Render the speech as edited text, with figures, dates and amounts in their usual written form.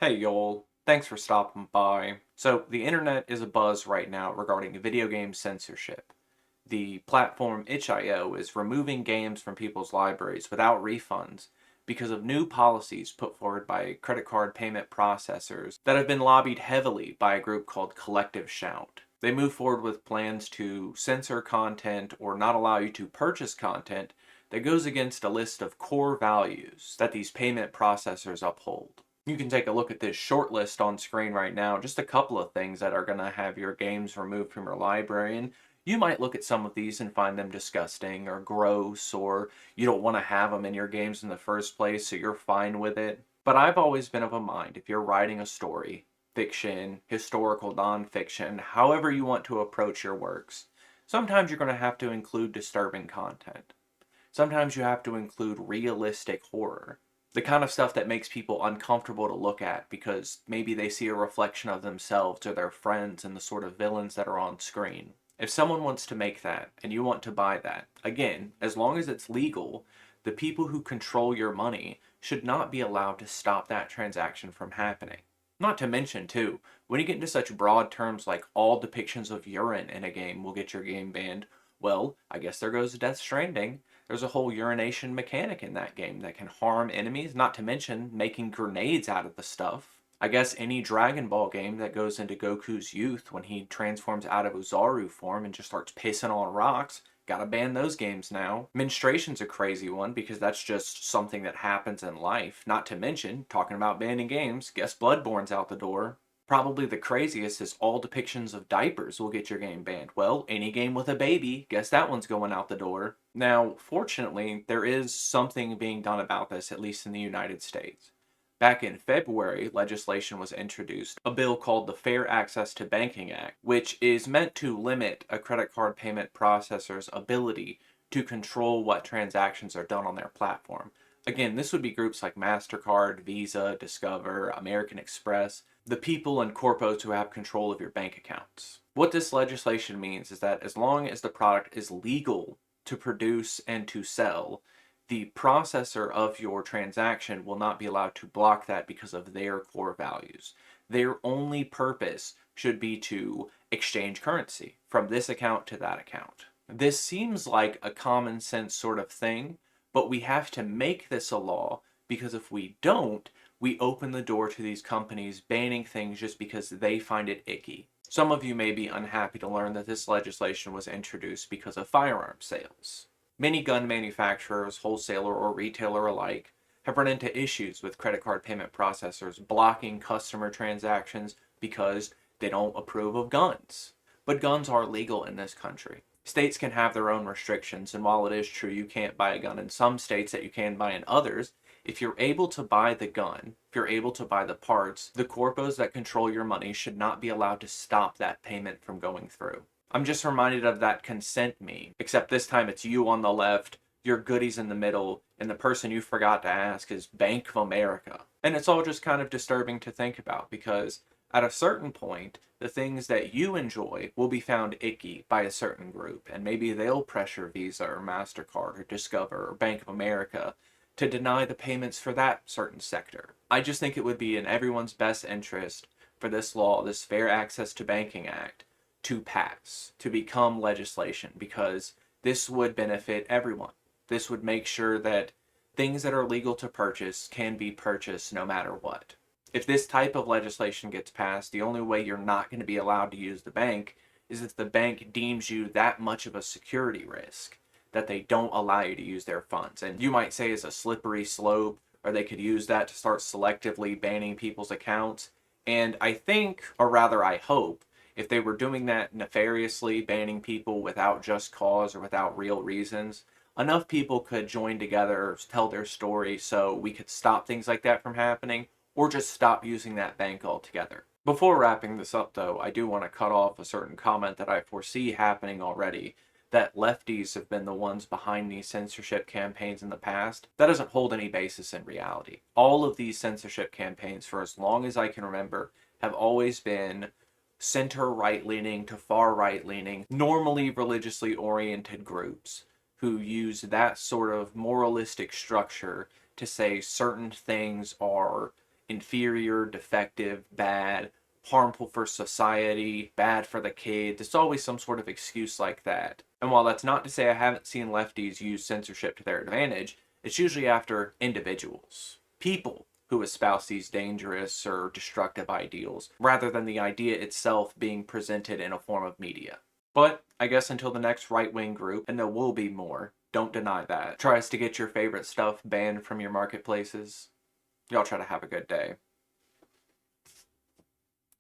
Hey y'all, thanks for stopping by. So, the internet is abuzz right now regarding video game censorship. The platform itch.io is removing games from people's libraries without refunds because of new policies put forward by credit card payment processors that have been lobbied heavily by a group called Collective Shout. They move forward with plans to censor content or not allow you to purchase content that goes against a list of core values that these payment processors uphold. You can take a look at this short list on screen right now, just a couple of things that are going to have your games removed from your library. And you might look at some of these and find them disgusting or gross, or you don't want to have them in your games in the first place, so you're fine with it. But I've always been of a mind if you're writing a story, fiction, historical nonfiction, however you want to approach your works, sometimes you're going to have to include disturbing content. Sometimes you have to include realistic horror. The kind of stuff that makes people uncomfortable to look at because maybe they see a reflection of themselves or their friends in the sort of villains that are on screen. If someone wants to make that and you want to buy that, again, as long as it's legal, the people who control your money should not be allowed to stop that transaction from happening. Not to mention, too, when you get into such broad terms like all depictions of urine in a game will get your game banned, well, I guess there goes Death Stranding. There's a whole urination mechanic in that game that can harm enemies, not to mention making grenades out of the stuff. I guess any Dragon Ball game that goes into Goku's youth when he transforms out of Ozaru form and just starts pissing on rocks, gotta ban those games now. Menstruation's a crazy one because that's just something that happens in life, not to mention, talking about banning games, guess Bloodborne's out the door. Probably the craziest is all depictions of diapers will get your game banned. Well, any game with a baby, guess that one's going out the door. Now, fortunately, there is something being done about this, at least in the United States. Back in February, legislation was introduced, a bill called the Fair Access to Banking Act, which is meant to limit a credit card payment processor's ability to control what transactions are done on their platform. Again, this would be groups like MasterCard, Visa, Discover, American Express, the people and corpos who have control of your bank accounts. What this legislation means is that as long as the product is legal to produce and to sell, the processor of your transaction will not be allowed to block that because of their core values. Their only purpose should be to exchange currency from this account to that account. This seems like a common sense sort of thing, but we have to make this a law because if we don't, we open the door to these companies banning things just because they find it icky. Some of you may be unhappy to learn that this legislation was introduced because of firearm sales. Many gun manufacturers, wholesaler or retailer alike, have run into issues with credit card payment processors blocking customer transactions because they don't approve of guns. But guns are legal in this country. States can have their own restrictions, and while it is true you can't buy a gun in some states that you can buy in others, if you're able to buy the gun, if you're able to buy the parts, the corpos that control your money should not be allowed to stop that payment from going through. I'm just reminded of that consent meme, except this time it's you on the left, your goodies in the middle, and the person you forgot to ask is Bank of America. And it's all just kind of disturbing to think about because at a certain point, the things that you enjoy will be found icky by a certain group, and maybe they'll pressure Visa or MasterCard or Discover or Bank of America to deny the payments for that certain sector. I just think it would be in everyone's best interest for this law, this Fair Access to Banking Act, to pass, to become legislation, because this would benefit everyone. This would make sure that things that are legal to purchase can be purchased no matter what. If this type of legislation gets passed, the only way you're not going to be allowed to use the bank is if the bank deems you that much of a security risk that they don't allow you to use their funds. And you might say it's a slippery slope, or they could use that to start selectively banning people's accounts. And I think, or rather I hope, if they were doing that nefariously, banning people without just cause or without real reasons, enough people could join together, tell their story so we could stop things like that from happening, or just stop using that bank altogether. Before wrapping this up, though, I do want to cut off a certain comment that I foresee happening already, that lefties have been the ones behind these censorship campaigns in the past. That doesn't hold any basis in reality. All of these censorship campaigns, for as long as I can remember, have always been center right leaning to far right leaning, normally religiously oriented groups who use that sort of moralistic structure to say certain things are inferior, defective, bad, harmful for society, bad for the kid. There's always some sort of excuse like that. And while that's not to say I haven't seen lefties use censorship to their advantage, it's usually after individuals, people who espouse these dangerous or destructive ideals, rather than the idea itself being presented in a form of media. But I guess until the next right-wing group, and there will be more, don't deny that, tries to get your favorite stuff banned from your marketplaces, y'all try to have a good day.